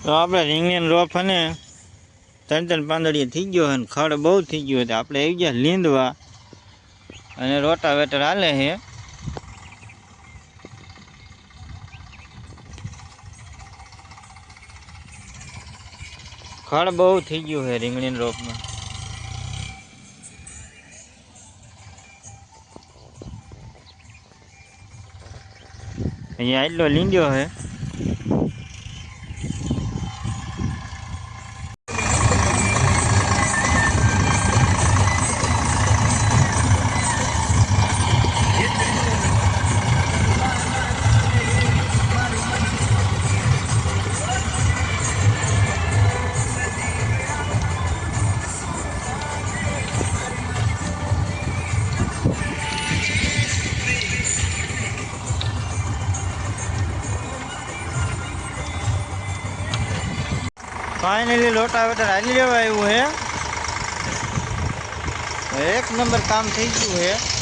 તો આપણે રીંગણીનો રોપ અને ત્રણ પાંદડીએ થઈ ગયો અને ખડ બહુ થઈ ગયો હતો. આપણે આવી ગયા લીંદવા અને રોટાવેટર હાલે છે. ખડ બહુ થઈ ગયું છે રીંગણીના રોપમાં. અહીંયા એટલો લીંડ્યો છે. ફાઇનલી રોટાવેટર હાલી લેવા આવ્યું છે. એક નંબર કામ થઈ ગયું છે.